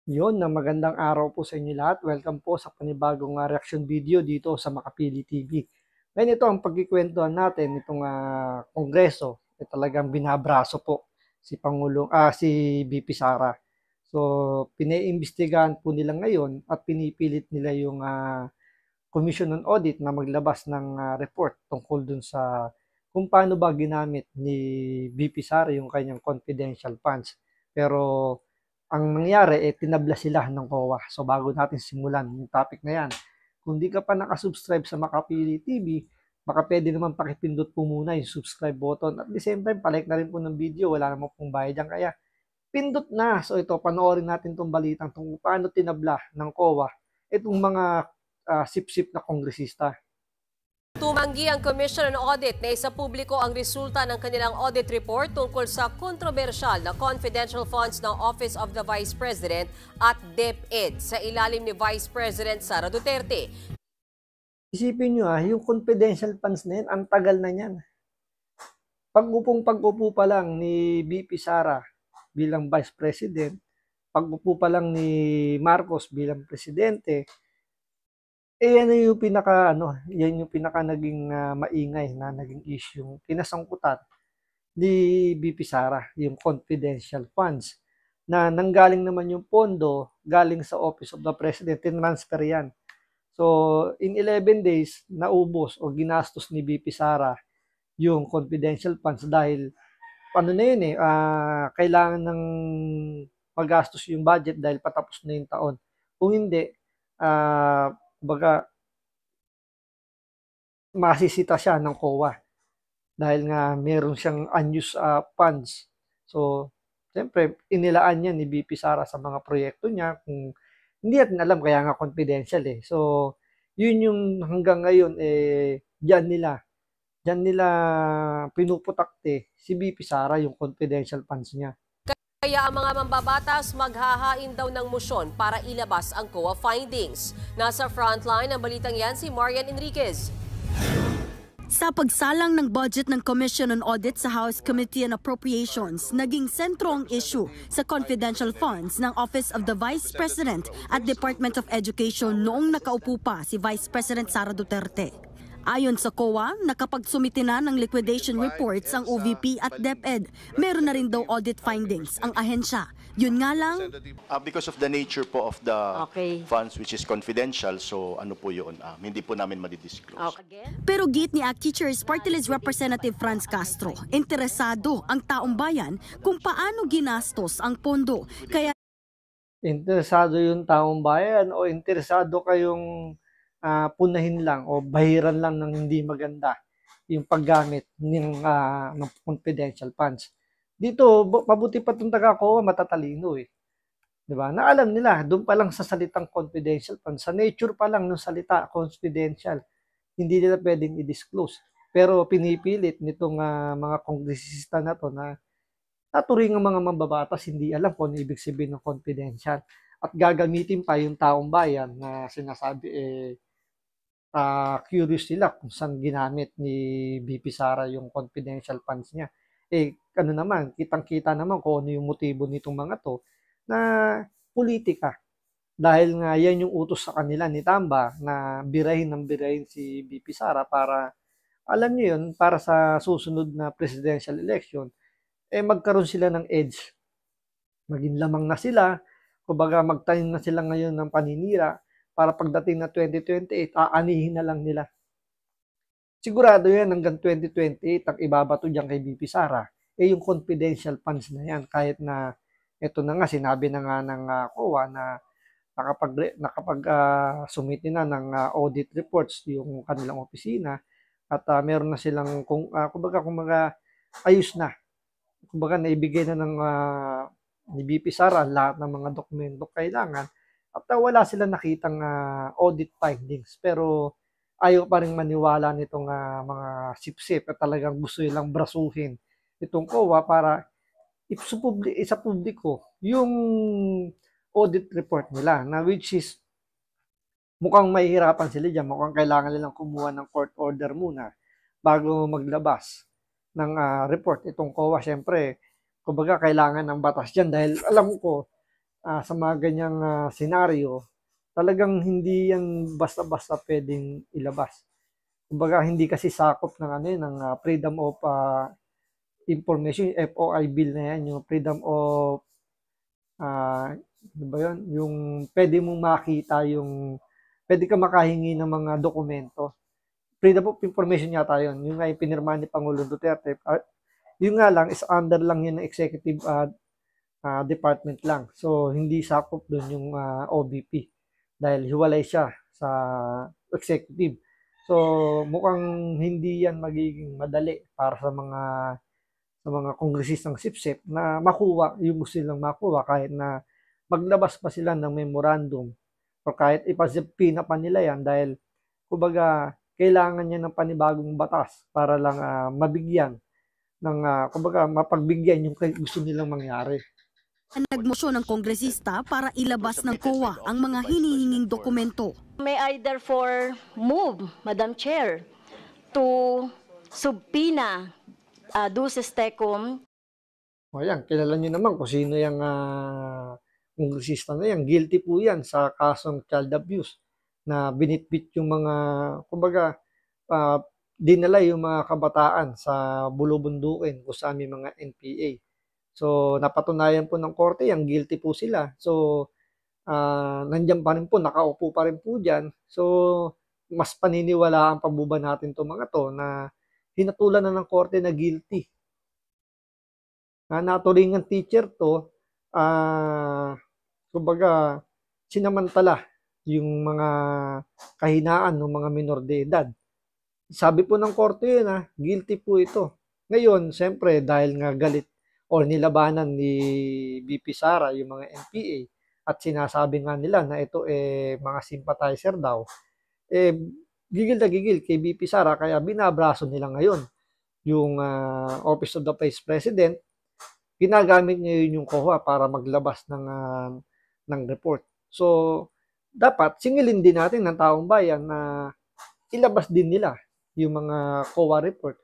Yun, na magandang araw po sa inyo lahat. Welcome po sa panibagong reaction video dito sa Makapili TV. Ngayon ito ang pagkikwentuhan natin itong Kongreso. Talagang binabraso po si VP Sara. So, pinaiimbestigahan po nila ngayon at pinipilit nila yung Commission on Audit na maglabas ng report tungkol dun sa kung paano ba ginamit ni VP Sara yung kanyang confidential funds. Pero ang nangyari, tinabla sila ng COA. So bago natin simulan yung topic na yan, kung di ka pa nakasubscribe sa Makapili TV, baka pwede naman pakipindot po muna yung subscribe button. At the same time, palike na rin po ng video. Wala namang pong bayad yan. Kaya pindot na. So ito, panoorin natin itong balitang kung paano tinabla ng COA itong mga sip-sip na kongresista. Tumanggi ang Commission on Audit na isapubliko ang resulta ng kanilang audit report tungkol sa kontrobersyal na confidential funds ng Office of the Vice President at DepEd sa ilalim ni Vice President Sara Duterte. Isipin nyo yung confidential funds na yan, ang tagal na yan. Pag-upo pa lang ni VP Sara bilang Vice President, pag-upo pa lang ni Marcos bilang Presidente, yan yung yan yung pinaka naging maingay na naging issue, kinasangkutan ni VP Sara, yung confidential funds na nanggaling naman yung pondo galing sa Office of the President, tinransfer yan. So, in 11 days, naubos o ginastos ni VP Sara yung confidential funds dahil ano na yun kailangan ng magastos yung budget dahil patapos na yung taon. Kung hindi, baga masisita siya ng COA dahil nga meron siyang unused funds. So, siyempre, inilaan niya ni VP Sara sa mga proyekto niya. Kung hindi natin alam, kaya nga confidential So, yun yung hanggang ngayon, diyan nila pinuputakte si VP Sara yung confidential funds niya. Kaya ang mga mambabatas maghahain daw ng motion para ilabas ang COA findings. Nasa frontline ng balitang yan si Marian Enriquez. Sa pagsalang ng budget ng Commission on Audit sa House Committee on Appropriations, naging sentro ang issue sa confidential funds ng Office of the Vice President at Department of Education noong nakaupo pa si Vice President Sara Duterte. Ayon sa COA, nakapagsumite na ng liquidation reports ang OVP at DepEd. Meron na rin daw audit findings ang ahensya. Yun nga lang, because of the nature po of the funds which is confidential, so ano po yun, hindi po namin madidisclose. Pero git ni ACT Teachers Party List Representative Franz Castro, interesado ang taong bayan kung paano ginastos ang pondo. Kaya interesado yung taong bayan o interesado kayong punahin lang o bahiran lang ng hindi maganda yung paggamit ng confidential funds. Dito, mabuti pa itong taga-COA, matatalino Di ba? Na alam nila, doon pa lang sa salitang confidential funds, sa nature pa lang ng salita, confidential, hindi nila pwedeng i-disclose. Pero pinipilit nitong mga kongresista na to na naturing ang mga mambabatas, hindi alam kung ano ibig sabihin ng confidential. At gagamitin pa yung taong bayan na sinasabi, curious sila kung saan ginamit ni VP Sara yung confidential funds niya. Ano naman, kitang-kita naman kung ano yung motibo nitong mga to na politika. Dahil nga yan yung utos sa kanila ni Tamba na birahin si VP Sara para, alam niyo yun, para sa susunod na presidential election, magkaroon sila ng edge. Maging lamang na sila, kumbaga magtanim na sila ngayon ng paninira para pagdating na 2028, aanihin na lang nila. Sigurado yan hanggang 2028 ang ibabato diyan kay VP Sara. Yung confidential funds na yan. Kahit na ito na nga, sinabi na nga ng COA na nakapag-sumite na ng audit reports yung kanilang opisina at meron na silang, kumbaga ayos na. Kumbaga naibigay na ng ni VP Sara lahat ng mga dokumento kailangan. At wala silang nakitang audit findings. Pero ayaw pa rin maniwala nitong mga sip-sip at talagang gusto nilang brasuhin itong COA para isa publiko yung audit report nila na which is mukhang mahihirapan sila dyan. Mukhang kailangan nilang kumuha ng court order muna bago maglabas ng report itong COA. Siyempre, kumbaga kailangan ng batas dyan dahil alam ko sa mga ganyang senaryo, talagang hindi yan basta-basta pwedeng ilabas. Kumbaga, hindi kasi sakop ng ng Freedom of Information, FOI bill na yan, yung Freedom of ano ba yun? Yung pwede mong makita pwede ka makahingi ng mga dokumento. Freedom of Information yata yun. Yung nga yung pinirmahan ni Pangulo Duterte. Yung nga lang, is under lang yun ng executive department lang. So, hindi sakop doon yung OBP. Dahil hiwalay siya sa executive. So, mukhang hindi yan magiging madali para sa mga kongresistang sipsip na makuha yung gusto nilang makuha kahit na maglabas pa sila ng memorandum o kahit ipasipina pa nila yan dahil kumbaga kailangan niya ng panibagong batas para lang mabigyan ng kumbaga mapagbigyan yung gusto nilang mangyari. Nagmosyon ng kongresista para ilabas ng COA ang mga hinihinging dokumento. May I therefore move, Madam Chair, to subpoena Dulces Tecum. O yan, kilala nyo naman kung sino yung kongresista na yan. Guilty po yan sa kasong child abuse na binitbit yung mga, kumbaga, dinala yung mga kabataan sa bulubundukin kung saan may mga NPA. So, napatunayan po ng korte, yung guilty po sila. So, nandiyan pa rin po, nakaupo pa rin po dyan. So, mas paniniwalaan pa ba natin itong mga to na hinatulan na ng korte na guilty. Naturingan teacher to, kumbaga, sinamantala yung mga kahinaan ng mga minor de edad. Sabi po ng korte yun, guilty po ito. Ngayon, siyempre, dahil nga galit o nilabanan ni BP Sara yung mga NPA at sinasabi nga nila na ito mga sympathizer daw, gigil na gigil kay BP Sara kaya binabraso nila ngayon yung Office of the Vice President. Ginagamit niya yun yung COA para maglabas ng report. So, dapat singilin din natin ng taong bayan na ilabas din nila yung mga COA report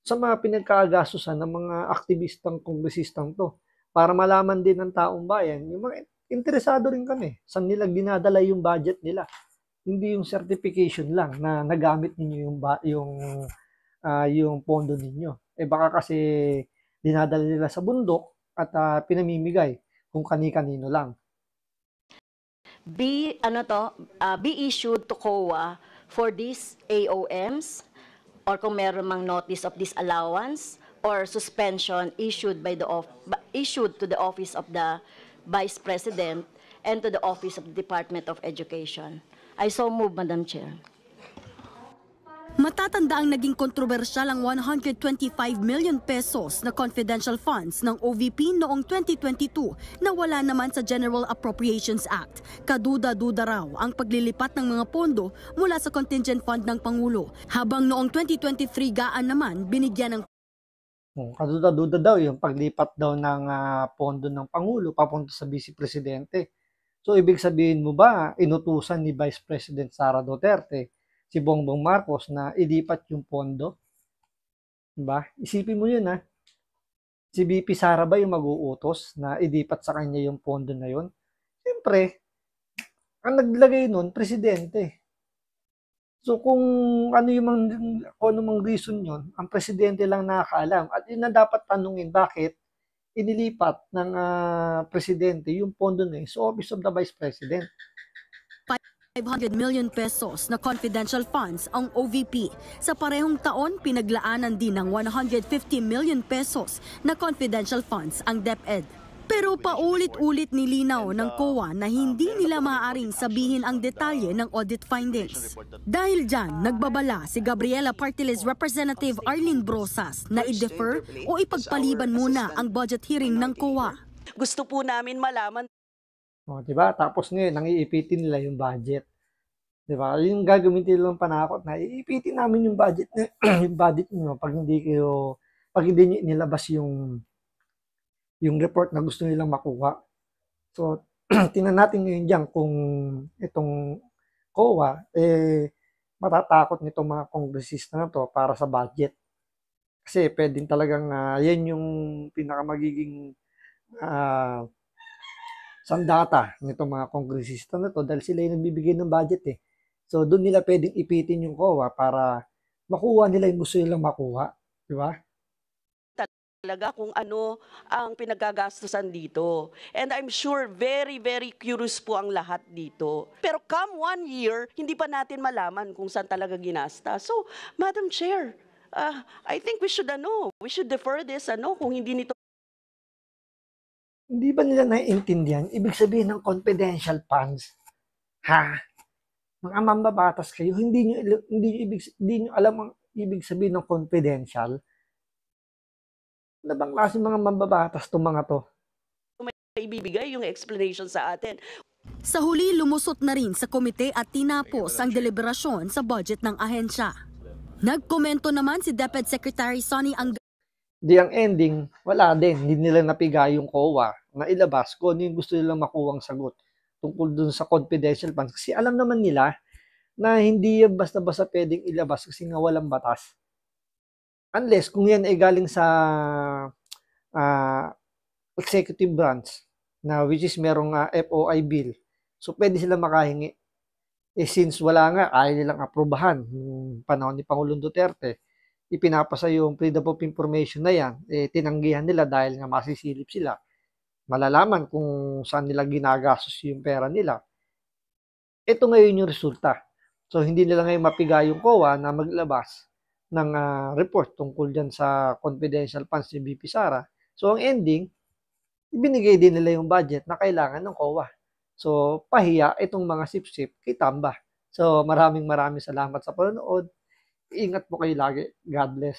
sa mga pinagkaagastusan ng mga aktivistang kongresistang to para malaman din ng taong bayan yung mga interesado rin kami saan nila dinadala yung budget nila, hindi yung certification lang na nagamit ninyo yung pondo ninyo. Baka kasi dinadala nila sa bundok at pinamimigay kung kani-kanino lang. Be issued to COA for these AOMs or kung meron mang notice of disallowance or suspension issued to the Office of the Vice President and to the Office of the Department of Education. I so move, Madam Chair. Matatanda ang naging kontrobersyal ang 125 million pesos na confidential funds ng OVP noong 2022 na wala naman sa General Appropriations Act. Kaduda-duda raw ang paglilipat ng mga pondo mula sa contingent fund ng Pangulo, habang noong 2023 gaan naman binigyan ng kaduda-duda daw yung paglipat daw ng pondo ng Pangulo papunta sa Vice Presidente. So, ibig sabihin mo ba, inutusan ni Vice President Sara Duterte si Bongbong Marcos na ilipat yung pondo? Diba? Isipin mo yun, Si BP Sara ba yung mag-uutos na ilipat sa kanya yung pondo na yun? Siyempre, ang naglagay nun, presidente. So kung ano mang reason yun, ang presidente lang nakakaalam. At yun na dapat tanungin, bakit inilipat ng presidente yung pondo na yun sa Office of the Vice President? 500 million pesos na confidential funds ang OVP. Sa parehong taon, pinaglaanan din ng 150 million pesos na confidential funds ang DepEd. Pero paulit-ulit nilinaw ng COA na hindi nila maaaring sabihin ang detalye ng audit findings. Dahil dyan, nagbabala si Gabriela Partiles Representative Arlene Brosas na i-defer o ipagpaliban muna ang budget hearing ng COA. Gusto po namin malaman. Diba? Tapos ngayon, nangiipitin nila yung budget. Diba? Yung gagamitin nilang panakot na iipitin namin yung budget yung budget niyo pag hindi niyo nilabas yung report na gusto nilang makuha. So, tingnan natin ngayon diyan kung itong COA matatakot nitong mga kongresista na to para sa budget. Kasi pwedeng talagang yan yung pinakamagiging sandata nitong mga kongresista na to dahil sila yung nagbibigay ng budget eh. So, doon nila pwedeng ipitin yung COA para makuha nila yung gusto nilang makuha. Di ba? Talaga kung ano ang pinagagastusan dito. And I'm sure very, very curious po ang lahat dito. Pero come 1 year, hindi pa natin malaman kung saan talaga ginasta. So, Madam Chair, I think we should defer this kung hindi nito. Hindi ba nila naiintindihan? Ibig sabihin ng confidential funds. Ha? Mga mambabatas kayo, hindi nyo alam ang ibig sabihin ng confidential. Ano bang klase mga mambabatas itong mga to? May ibibigay yung explanation sa atin. Sa huli, lumusot na rin sa komite at tinapos ang deliberasyon sa budget ng ahensya. Nagkomento naman si DepEd Secretary Sonny Ang. Di ang ending, wala din. Hindi nila napiga yung COA na ilabas kung ano yung gusto nilang makuwang sagot tungkol dun sa confidential funds. Kasi alam naman nila na hindi yan basta-basta pwedeng ilabas kasi nga walang batas. Unless kung yan ay galing sa executive branch na which is merong FOI bill. So pwede sila makahingi. Eh since wala nga, ayaw nilang aprobahan yung panahon ni Pangulong Duterte, ipinapasa yung freedom of information na yan, eh tinanggihan nila dahil nga masisilip sila. Malalaman kung saan nila ginagastos yung pera nila. Ito ngayon yung resulta. So hindi nila ngayon mapiga yung COA na maglabas ng report tungkol dyan sa confidential funds ni BP Sara. So, ang ending, ibinigay din nila yung budget na kailangan ng COA. So, pahiya itong mga sip-sip kay Tamba. So, maraming salamat sa panonood. Ingat po kayo lagi. God bless.